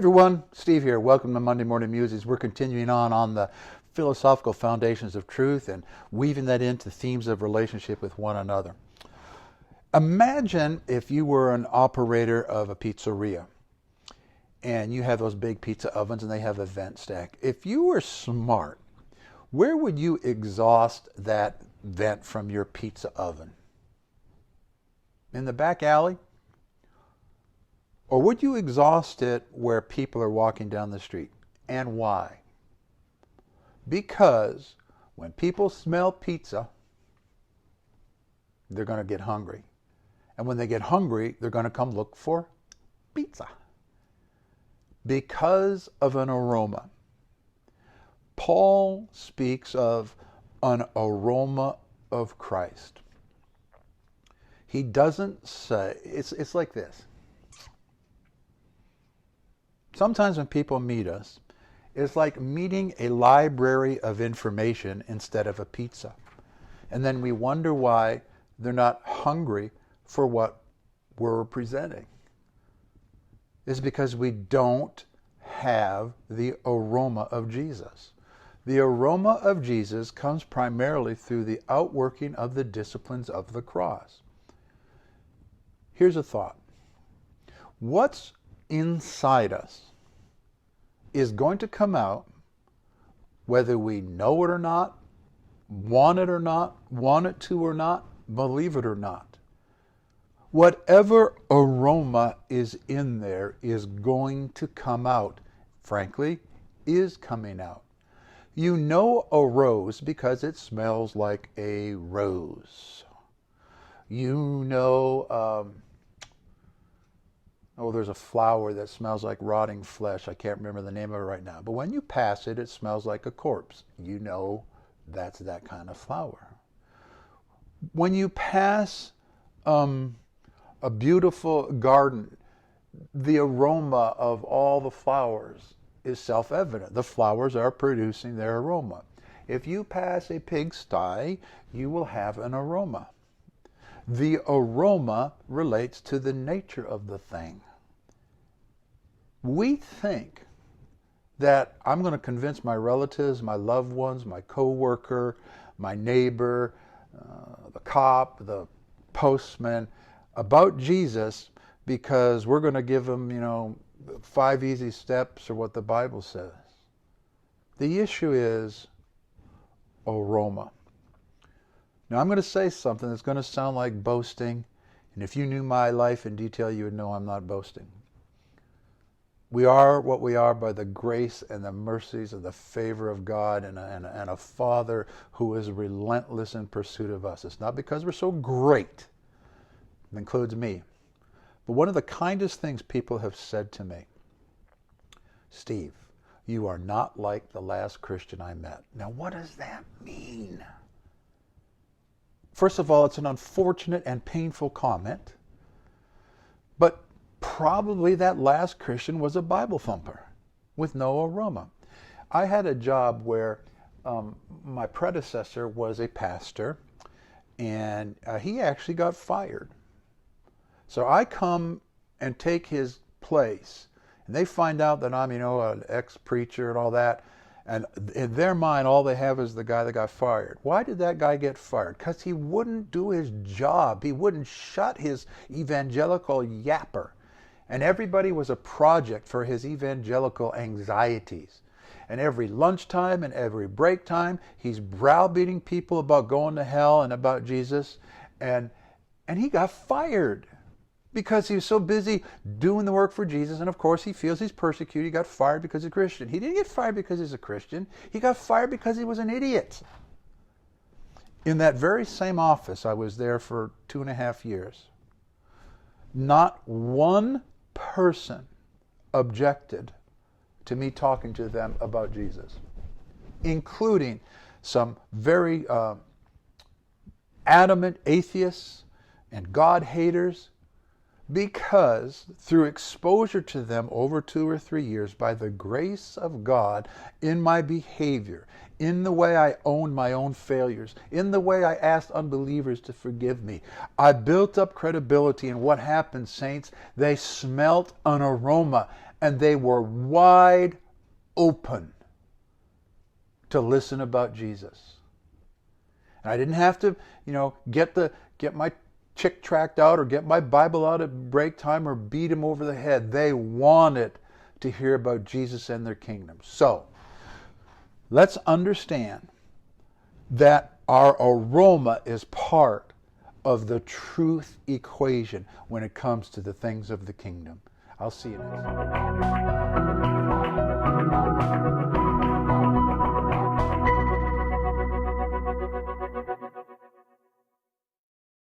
everyone, Steve here. Welcome to Monday Morning Musings. We're continuing on the philosophical foundations of truth and weaving that into themes of relationship with one another. Imagine if you were an operator of a pizzeria and you have those big pizza ovens and they have a vent stack. If you were smart, where would you exhaust that vent from your pizza oven? In the back alley? Or would you exhaust it where people are walking down the street? And why? Because when people smell pizza, they're going to get hungry. And when they get hungry, they're going to come look for pizza. Because of an aroma. Paul speaks of an aroma of Christ. He doesn't say, it's like this. Sometimes when people meet us, it's like meeting a library of information instead of a pizza. And then we wonder why they're not hungry for what we're presenting. It's because we don't have the aroma of Jesus. The aroma of Jesus comes primarily through the outworking of the disciplines of the cross. Here's a thought. What's inside us is going to come out whether we know it or not, want it or not, want it to or not, believe it or not. Whatever aroma is in there is going to come out. Frankly, is coming out. You know a rose because it smells like a rose. You know, there's a flower that smells like rotting flesh. I can't remember the name of it right now. But when you pass it, it smells like a corpse. You know that's that kind of flower. When you pass a beautiful garden, the aroma of all the flowers is self-evident. The flowers are producing their aroma. If you pass a pigsty, you will have an aroma. The aroma relates to the nature of the thing. We think that I'm going to convince my relatives, my loved ones, my coworker, my neighbor, the cop, the postman about Jesus because we're going to give them, 5 easy steps or what the Bible says. The issue is aroma. Now I'm going to say something that's going to sound like boasting, and if you knew my life in detail, you would know I'm not boasting. We are what we are by the grace and the mercies and the favor of God and a Father who is relentless in pursuit of us. It's not because we're so great. It includes me. But one of the kindest things people have said to me, Steve, you are not like the last Christian I met. Now, what does that mean? First of all, it's an unfortunate and painful comment. But probably that last Christian was a Bible thumper with no aroma. I had a job where my predecessor was a pastor, and he actually got fired. So I come and take his place, and they find out that I'm, an ex-preacher and all that, and in their mind, all they have is the guy that got fired. Why did that guy get fired? Because he wouldn't do his job. He wouldn't shut his evangelical yapper. And everybody was a project for his evangelical anxieties. And every lunchtime and every break time, he's browbeating people about going to hell and about Jesus. And he got fired because he was so busy doing the work for Jesus. And of course, he feels he's persecuted. He got fired because he's a Christian. He didn't get fired because he's a Christian. He got fired because he was an idiot. In that very same office, I was there for 2.5 years. Not one person objected to me talking to them about Jesus, including some very adamant atheists and God haters, because through exposure to them over 2 or 3 years, by the grace of God, in my behavior, in the way I owned my own failures, in the way I asked unbelievers to forgive me, I built up credibility. And what happened, saints? They smelt an aroma. And they were wide open to listen about Jesus. And I didn't have to, get my chick tract out or get my Bible out at break time or beat him over the head. They wanted to hear about Jesus and their kingdom. So, let's understand that our aroma is part of the truth equation when it comes to the things of the kingdom. I'll see you next time.